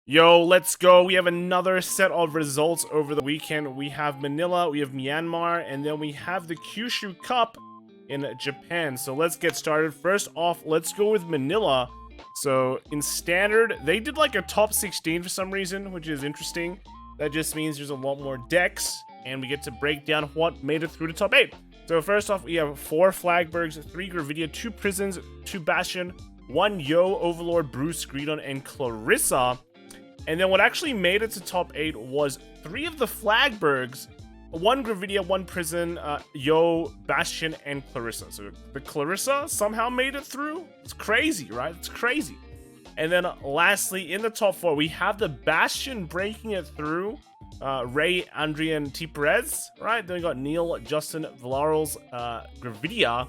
Yo, let's go. We have another set of results over the weekend. We have Manila, we have Myanmar, and then we have the Kyushu Cup in Japan. So let's get started. First off, let's go with Manila. So in standard, they did like a top 16 for some reason, which is interesting. That just means there's a lot more decks, and we get to break down what made it through the top 8. So first off, we have 4 Flagbergs, 3 Gravidia, 2 Prisons, 2 Bastion, 1 Yo, Overlord, Bruce, Greedon, and Clarissa. And then what actually made it to top 8 was 3 of the Flagbergs, 1 Gravidia, 1 Prison, Yo, Bastion, and Clarissa. So the Clarissa somehow made it through. It's crazy, right? It's crazy. And then lastly, in the top 4, we have the Bastion breaking it through. Ray, Andrea, and T. Perez, right? Then we got Neil, Justin, Villarals, Gravidia.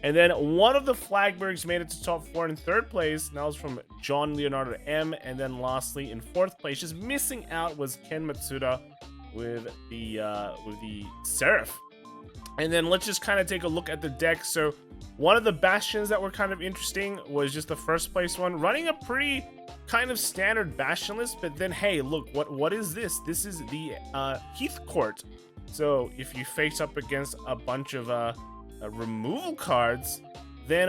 And then one of the Flagbergs made it to top 4 in 3rd place. And that was from John Leonardo M. And then lastly, in 4th place, just missing out was Ken Matsuda with the Seraph. And then let's just kind of take a look at the deck. So one of the Bastions that were kind of interesting was just the 1st place one, running a pretty kind of standard Bastion list. But then, hey, look, what is this? This is the Heath Court. So if you face up against a bunch of removal cards, then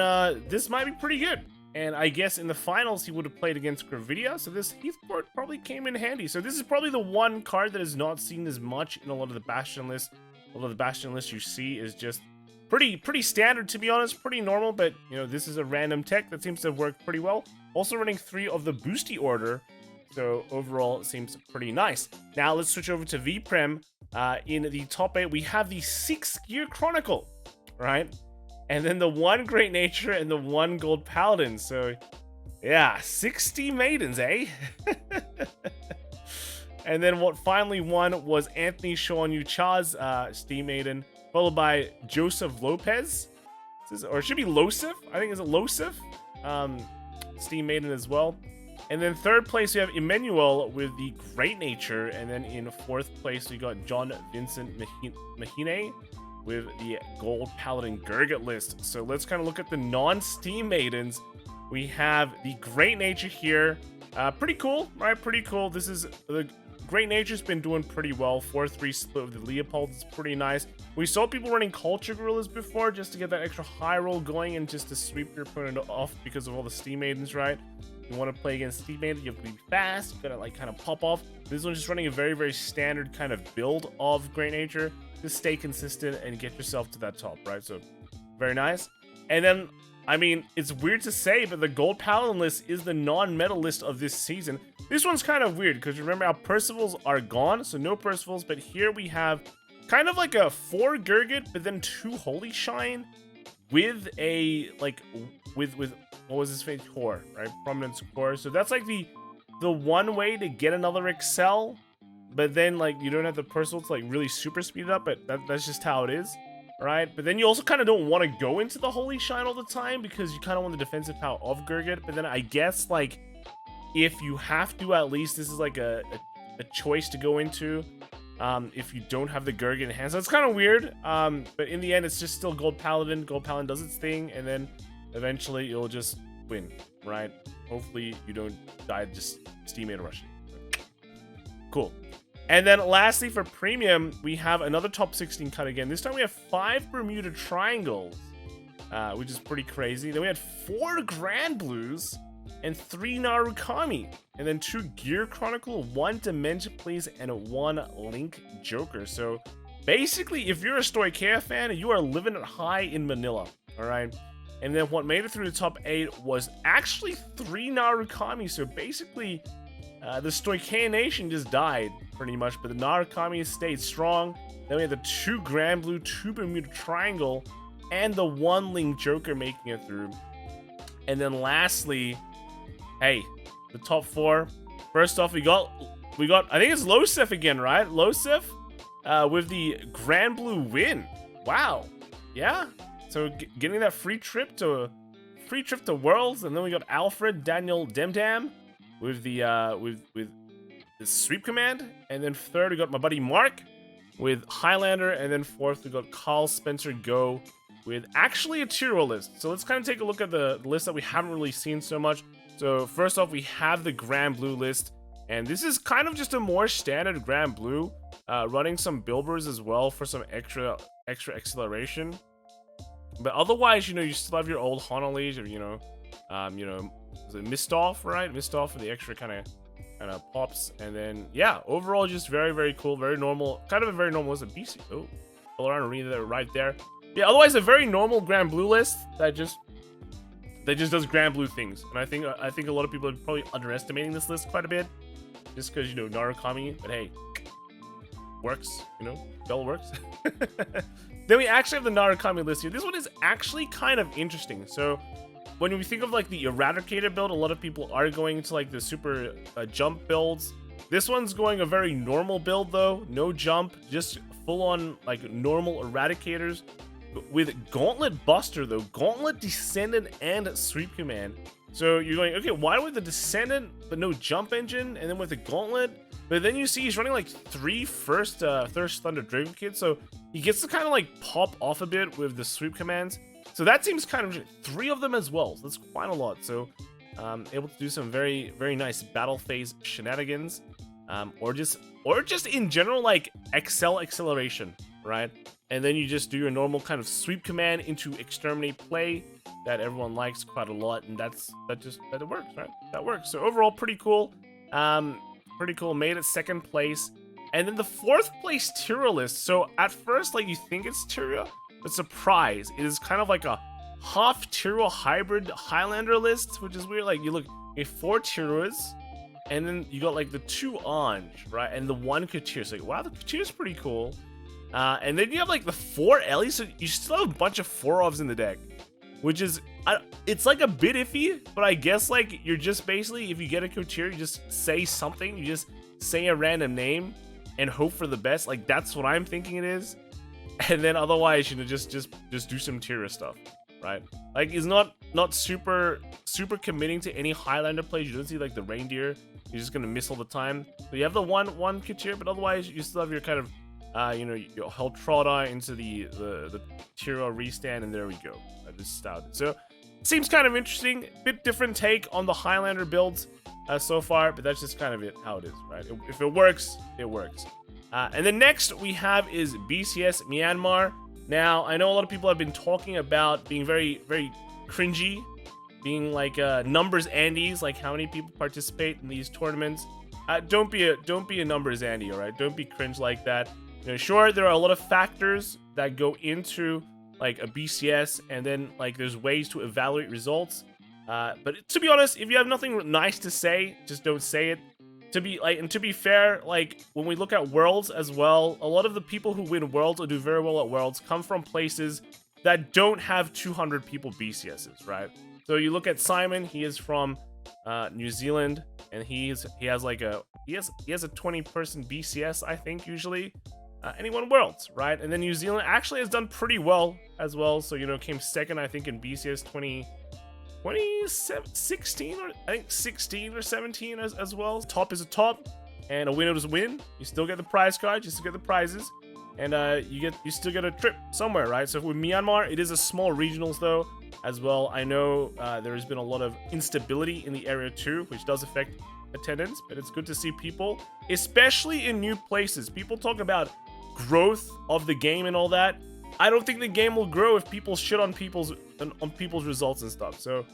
this might be pretty good. And I guess in the finals he would have played against Gravidia, so this Heathcourt probably came in handy. So this is probably the one card that is not seen as much in a lot of the Bastion lists. A lot of the Bastion lists you see is just pretty standard, to be honest, pretty normal, but you know, this is a random tech that seems to have worked pretty well. Also running 3 of the Boosty order, so overall it seems pretty nice. Now let's switch over to V-Prem. In the top 8 we have the 6 Gear Chronicle, right? And then the 1 Great Nature and the 1 Gold Paladin. So yeah, 60 maidens, eh? And then what finally won was Anthony Shoanyu Cha's Steam Maiden, followed by Joseph Lopez. Or it should be Losif. I think it's a Losif. Steam Maiden as well. And then 3rd place we have Emmanuel with the Great Nature. And then in 4th place we got John Vincent Mahine with the Gold Paladin Gurgit list. So let's kind of look at the non-Steam Maidens. We have the Great Nature here. Pretty cool, right? Pretty cool. This is the Great Nature's been doing pretty well. 4-3 split with the Leopold is pretty nice. We saw people running Culture Gorillas before just to get that extra high roll going and just to sweep your opponent off because of all the Steam Maidens, right? You want to play against Steam Maiden, you have to be fast, you gotta like kind of pop off. This one's just running a very standard kind of build of Great Nature. Just stay consistent and get yourself to that top, right? So very nice. And then, I mean, it's weird to say, but the Gold Paladin list is the non-metal list of this season. This one's kind of weird because remember our Percivals are gone, so no Percivals, but here we have kind of like a 4 Gurgit, but then 2 Holy Shine with a, like, with what was his face? Core, right? Prominence Core. So that's like the one way to get another Excel, but then like you don't have the Percival to like really super speed it up, but that's just how it is, right? But then you also kind of don't want to go into the Holy Shine all the time because you kind of want the defensive power of Gurgit. But then I guess like if you have to, at least this is like a choice to go into if you don't have the Gurgit in hand. So it's kind of weird, but in the end it's just still Gold Paladin. Gold Paladin does its thing, and then eventually you'll just win, right? Hopefully you don't die just Steam Maiden rushing. Cool. And then lastly for premium, we have another top 16 cut again. This time we have 5 Bermuda Triangles, which is pretty crazy. Then we had 4 Grand Blues and 3 Narukami. And then 2 Gear Chronicle, 1 Dimension Please, and 1 Link Joker. So basically, if you're a Stoicheia fan, you are living it high in Manila, alright? And then what made it through the top 8 was actually 3 Narukami. So basically, the Stoicheia Nation just died, pretty much, but the Narukami stayed strong. Then we had the 2 Grand Blue, 2 Bermuda Triangle, and the 1 Link Joker making it through. And then lastly, hey, the top 4. First off, we got I think it's Losif again, right? Losif with the Grand Blue win. Wow. Yeah. So getting that free trip to Worlds, and then we got Alfred Daniel Demdam with the with the sweep command, and then 3rd we got my buddy Mark with Highlander, and then 4th we got Carl Spencer Go with actually a tier roll list. So let's kind of take a look at the list that we haven't really seen so much. So first off, we have the Grand Blue list, And this is kind of just a more standard Grand Blue, running some Bilbers as well for some extra acceleration. But otherwise, you still have your old Honolulu, is it Mist Off, right? Mist Off for the extra kind of pops. And then, yeah, overall, just very, very cool, very normal, kind of a very normal list of BC. Oh, Colorado Arena right there. Yeah, otherwise, a very normal Grand Blue list that just does Grand Blue things. And I think a lot of people are probably underestimating this list quite a bit, just because Narukami. But hey, works, Bell works. Then we actually have the Narukami list here. This one is actually kind of interesting. So when we think of like the Eradicator build, a lot of people are going to like the super jump builds. This one's going a very normal build though, no jump, just full on like normal Eradicators with Gauntlet Buster though, Gauntlet Descendant and Sweep Command. So you're going, okay, why with the Descendant but no jump engine, and then with the Gauntlet? But then you see he's running like 3 Thirst Thunder Dragon Kids, so he gets to kind of like pop off a bit with the sweep commands. So that seems kind of 3 of them as well. So that's quite a lot. So able to do some very, very nice battle phase shenanigans, or just in general like acceleration, right? And then you just do your normal kind of sweep command into exterminate play that everyone likes quite a lot, and that works, right? That works. So overall, pretty cool. Pretty cool. Made it 2nd place. And then the 4th place Tyria list. So at first, like, you think it's Tyria, but surprise, it is kind of like a half Tyria hybrid Highlander list, which is weird. Like, you have 4 Tyrias, and then you got like the 2 Ange, right? And the 1 Katir. So like, wow, the Katir is pretty cool. And then you have like the 4 Ellie, so you still have a bunch of 4-offs in the deck, which is, it's like a bit iffy, but I guess like you're just basically, if you get a Katir, you just say something, you just say a random name and hope for the best. Like that's what I'm thinking it is. And then otherwise, just do some Tyria stuff, right? Like it's not super committing to any Highlander plays. You don't see like the reindeer, you're just gonna miss all the time. So you have the one Katir, but otherwise you still have your kind of your Heltroda into the Tyria restand, and there we go. This started. So seems kind of interesting, bit different take on the Highlander builds so far, but that's just kind of how it is, right? If it works, it works. And then next we have is BCS Myanmar. Now I know a lot of people have been talking about being very, very cringy, being like numbers Andes, like how many people participate in these tournaments. Don't be a numbers Andy, all right? Don't be cringe like that. Sure, there are a lot of factors that go into like a BCS, and then like there's ways to evaluate results. But to be honest, if you have nothing nice to say, just don't say it. To be fair, like when we look at Worlds as well, a lot of the people who win Worlds or do very well at Worlds come from places that don't have 200 people BCSs, right? So you look at Simon, he is from New Zealand, and he has a 20-person BCS, I think, usually. And he won Worlds, right? And then New Zealand actually has done pretty well as well. So, came 2nd, I think, in BCS 2016, or I think 16 or 17 as well. Top is a top, and a winner is a win. You still get the prize card, you still get the prizes, and you still get a trip somewhere, right? So with Myanmar, it is a small regionals though as well. I know there has been a lot of instability in the area too, which does affect attendance, but it's good to see people, especially in new places. People talk about growth of the game and all that. I don't think the game will grow if people shit on people's results and stuff. So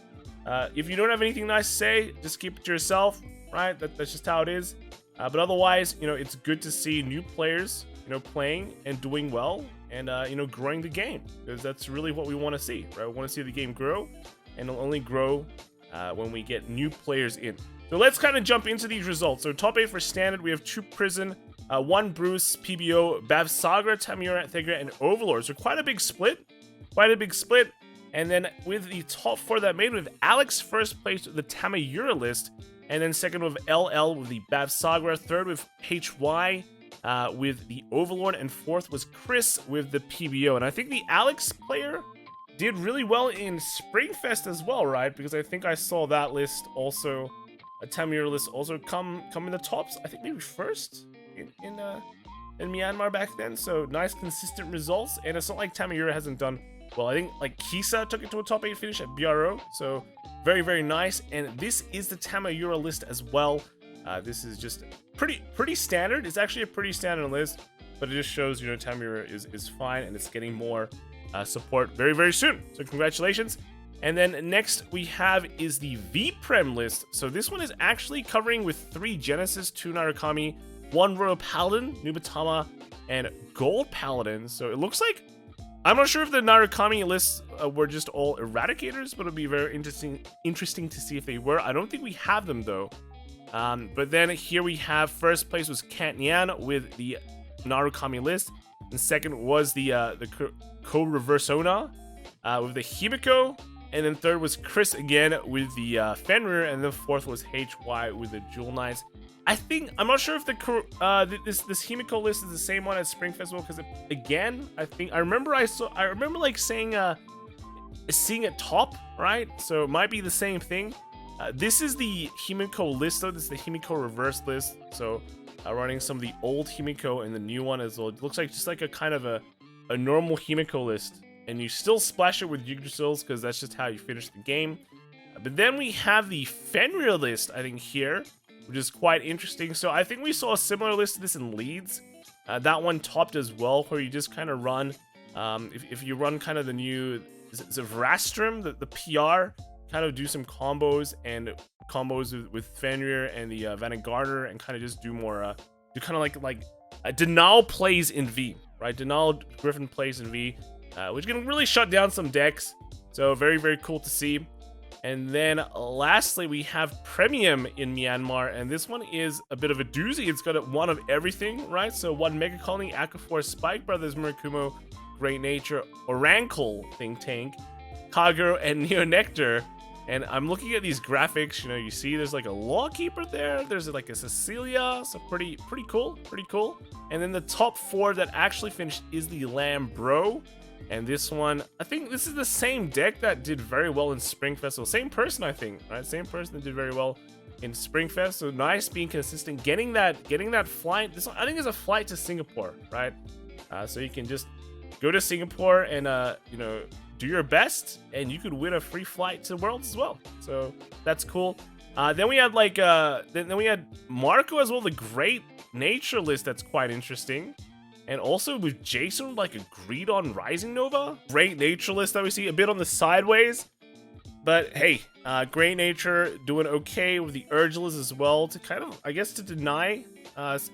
if you don't have anything nice to say, just keep it to yourself, right? That's just how it is. But otherwise, it's good to see new players, playing and doing well, and growing the game, because that's really what we want to see, right? We want to see the game grow, and it'll only grow when we get new players in. So let's kind of jump into these results. So top 8 for standard, we have 2 Prison, 1 Bruce, PBO, Bavsagra, Tamura, Thegra, and Overlord. So quite a big split. And then with the top 4 that made, with Alex 1st place with the Tamayura list, and then 2nd with LL with the Bavsagra, 3rd with HY with the Overlord, and 4th was Chris with the PBO. And I think the Alex player did really well in Springfest as well, right? Because I think I saw that list also, a Tamayura list also come in the tops. I think maybe 1st in Myanmar back then. So nice consistent results, and it's not like Tamayura hasn't done well. I think like Kisa took it to a top 8 finish at BRO, so very, very nice. And this is the Tamayura list as well. This is just pretty standard. It's actually a pretty standard list, but it just shows, you know, Tamura is fine, and it's getting more support very soon. So congratulations. And then next we have is the V-Prem list. So this one is actually covering with 3 Genesis, 2 Narukami, 1 Royal Paladin, Nubatama, and Gold Paladin. So it looks like, I'm not sure if the Narukami lists were just all Eradicators, but it'll be very interesting to see if they were. I don't think we have them though. But then here we have first place was Kantyan with the Narukami list, and second was the Ko-Reversona with the Himiko, and then third was Chris again with the Fenrir, and then fourth was HY with the Jewel Knights. I'm not sure if the this Himiko list is the same one as Spring Festival, because again, I remember like saying seeing it top, right? So it might be the same thing. This is the Himiko list though. This is the Himiko reverse list. So running some of the old Himiko and the new one as well. It looks like just like a kind of a normal Himiko list, and you still splash it with Yggdrasils because that's just how you finish the game. But then we have the Fenrir list, I think, here, which is quite interesting. So I think we saw a similar list to this in Leeds. That one topped as well, where you just kind of run, if you run kind of the new, is it Vrastrum, the PR, kind of do some combos with Fenrir and the Vanguarder, and kind of just do more, do kind of like Denal plays in V, right? Denal Griffin plays in V, which can really shut down some decks. So very cool to see. And then lastly, we have Premium in Myanmar, and this one is a bit of a doozy. It's got one of everything, right? So 1 Mega Colony, Aquaforce, Spike Brothers, Murakumo, Great Nature, Orankle, Think Tank, Kagero, and Neo Nectar. And I'm looking at these graphics, you know, you see there's like a Lawkeeper there, there's like a Cecilia, so pretty cool. And then the top 4 that actually finished is the Lambro. And this one, I think this is the same deck that did very well in Spring Festival. Same person, I think, right? Same person that did very well in Spring Fest. So nice being consistent, getting that flight. This one, I think, is a flight to Singapore, right? So you can just go to Singapore and you know, do your best, and you could win a free flight to Worlds as well. So that's cool. Then we had like then we had Marco as well, the Great Nature list. That's quite interesting. And also with Jason, like, agreed on Rising Nova. Great Nature list that we see a bit on the sideways. But hey, Great Nature doing okay with the Urgulus as well, to kind of, I guess, to deny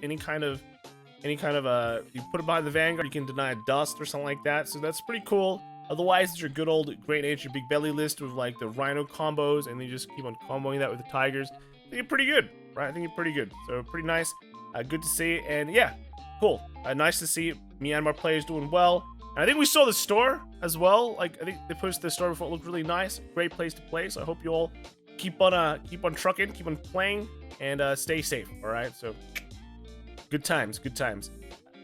any kind of you put it behind the Vanguard, you can deny a Dust or something like that. So that's pretty cool. Otherwise, it's your good old Great Nature Big Belly list with like the Rhino combos, and then you just keep on comboing that with the Tigers. I think you're pretty good, right? I think you're pretty good. So pretty nice. Good to see. And yeah, cool. Nice to see Myanmar players doing well. And I think we saw the store as well. Like, I think they posted the store before. It looked really nice. Great place to play. So I hope you all keep on trucking, keep on playing, and stay safe. All right. So good times.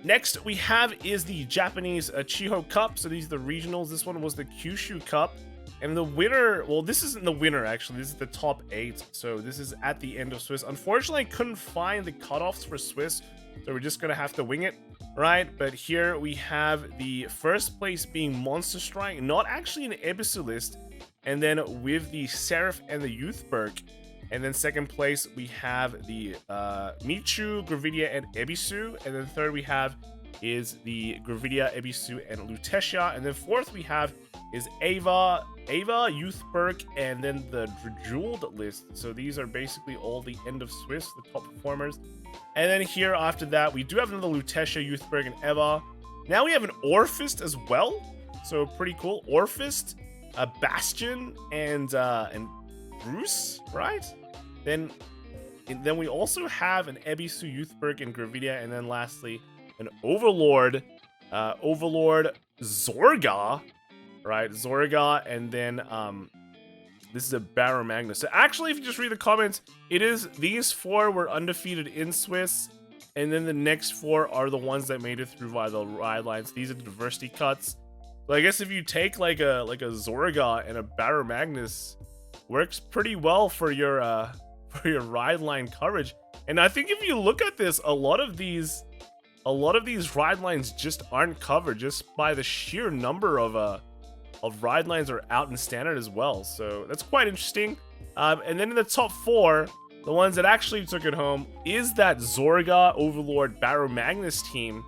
Next we have is the Japanese Chiho Cup. So these are the regionals. This one was the Kyushu Cup. And the winner, well, this isn't the winner, actually. This is the top 8. So this is at the end of Swiss. Unfortunately, I couldn't find the cutoffs for Swiss, so we're just going to have to wing it, right? But here we have the first place being Monster Strike, not actually an Ebisu list. And then with the Seraph and the Youthberg. And then second place, we have the Michu, Gravidia, and Ebisu. And then third we have is the Gravidia, Ebisu, and Lutetia. And then fourth we have is Ava, Youthberg, and then the Jeweled list. So these are basically all the end of Swiss, the top performers. And then here after that, we do have another Lutetia, Youthberg, and Eva. Now we have an Orphist as well. So pretty cool. Orphist, Bastion, and Bruce, right? Then we also have an Ebisu, Youthberg, and Gravidia, and then lastly an Overlord, Zorga, right? Zorga, and then this is a Barrow Magnus. So actually, if you just read the comments, it is these 4 were undefeated in Swiss, and then the next 4 are the ones that made it through via the ride lines. These are the diversity cuts. So I guess if you take like a Zorga and a Barrow Magnus, works pretty well for your ride line coverage. And I think if you look at this, a lot of these ride lines just aren't covered just by the sheer number of ride lines are out in standard as well. So that's quite interesting. And then in the top 4, the ones that actually took it home is that Zorga, Overlord, Barrow Magnus team,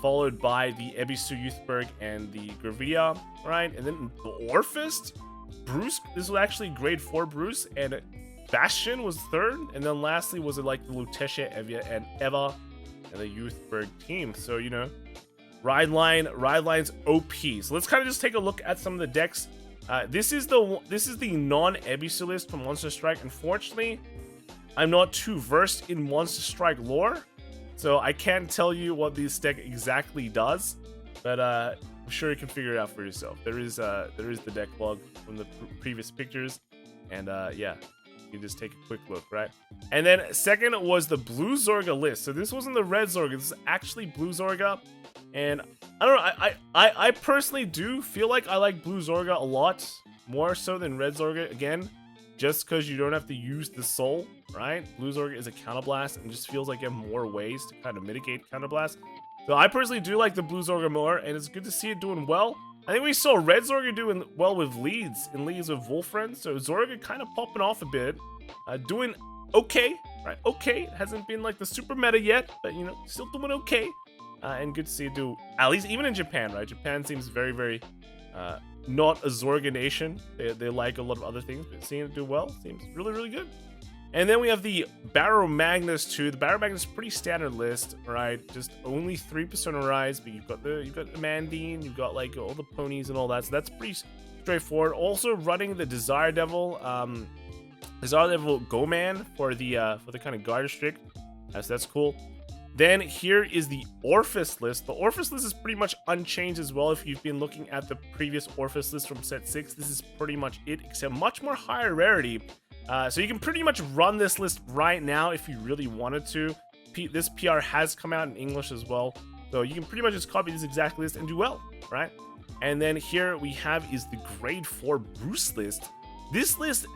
followed by the Ebisu Youthberg and the Gravia, right? And then the Orphist, Bruce, this was actually grade 4 Bruce, and Bastion was third, and then lastly was it like the Lutetia, Evia, and Eva, and the Youthberg team. So, you know, Ride-Line's OP. So let's kind of just take a look at some of the decks. This is the non-Ebisu list from Monster Strike. Unfortunately, I'm not too versed in Monster Strike lore, so I can't tell you what this deck exactly does, but I'm sure you can figure it out for yourself. There is the deck log from the previous pictures, and yeah, you can just take a quick look, right? And then second was the Blue Zorga list. So this wasn't the Red Zorga. This is actually Blue Zorga, and I don't know. I personally do feel like I like Blue Zorga a lot more so than Red Zorga. Again, just because you don't have to use the soul, right? Blue Zorga is a counterblast and just feels like you have more ways to kind of mitigate counterblast. So I personally do like the Blue Zorga more, and it's good to see it doing well. I think we saw Red Zorga doing well with leads in leagues with Wolfriend, so Zorga kind of popping off a bit, doing okay, right? Okay, it hasn't been like the super meta yet, but you know, still doing okay, and good to see it do, at least even in Japan, right? Japan seems very, very not a Zorga nation. They like a lot of other things, but seeing it do well seems really, really good. And then we have the Barrow Magnus 2. The Barrow Magnus pretty standard list, right? Just only 3% rise, but you've got the Mandine, you've got like all the ponies and all that. So that's pretty straightforward. Also running the Desire Devil Go-Man for the kind of guard district. So that's cool. Then here is the Orphis list. The Orphis list is pretty much unchanged as well. If you've been looking at the previous Orphis list from set 6, this is pretty much it, except much more higher rarity. So you can pretty much run this list right now if you really wanted to. This PR has come out in English as well, so you can pretty much just copy this exact list and do well, right? And then here we have is the grade 4 Bruce list. This list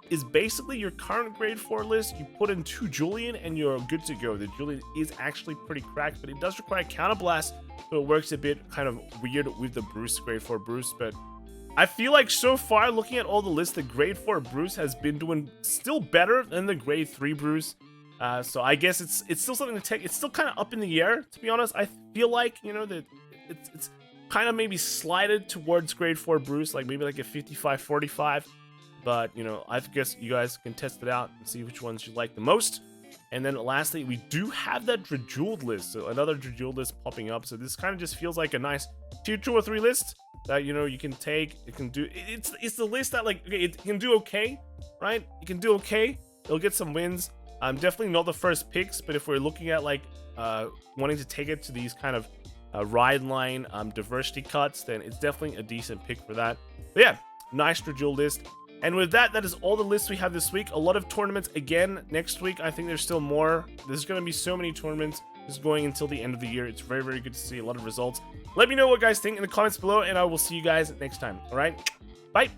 is basically your current grade 4 list. You put in 2 Julian and you're good to go. The Julian is actually pretty cracked, but it does require counterblast, so it works a bit kind of weird with the Bruce, grade 4 Bruce, but I feel like so far, looking at all the lists, the grade 4 Bruce has been doing still better than the grade 3 Bruce. So I guess it's still something to take. It's still kind of up in the air, to be honest. I feel like, you know, that it's kind of maybe slided towards grade 4 Bruce, like maybe like a 55-45. But, you know, I guess you guys can test it out and see which ones you like the most. And then lastly, we do have that Drejuled list. So another Drejuled list popping up. So this kind of just feels like a nice tier 2 or 3 list that, you know, you can take. It can do, it's the list that, like, okay, it can do okay, right? It can do okay. It'll get some wins. Definitely not the first picks, but if we're looking at like wanting to take it to these kind of ride line diversity cuts, then it's definitely a decent pick for that. But yeah, nice Drejuled list. And with that, that is all the lists we have this week. A lot of tournaments again next week. I think there's still more. There's going to be so many tournaments just going until the end of the year. It's very, very good to see a lot of results. Let me know what you guys think in the comments below, and I will see you guys next time. All right, bye.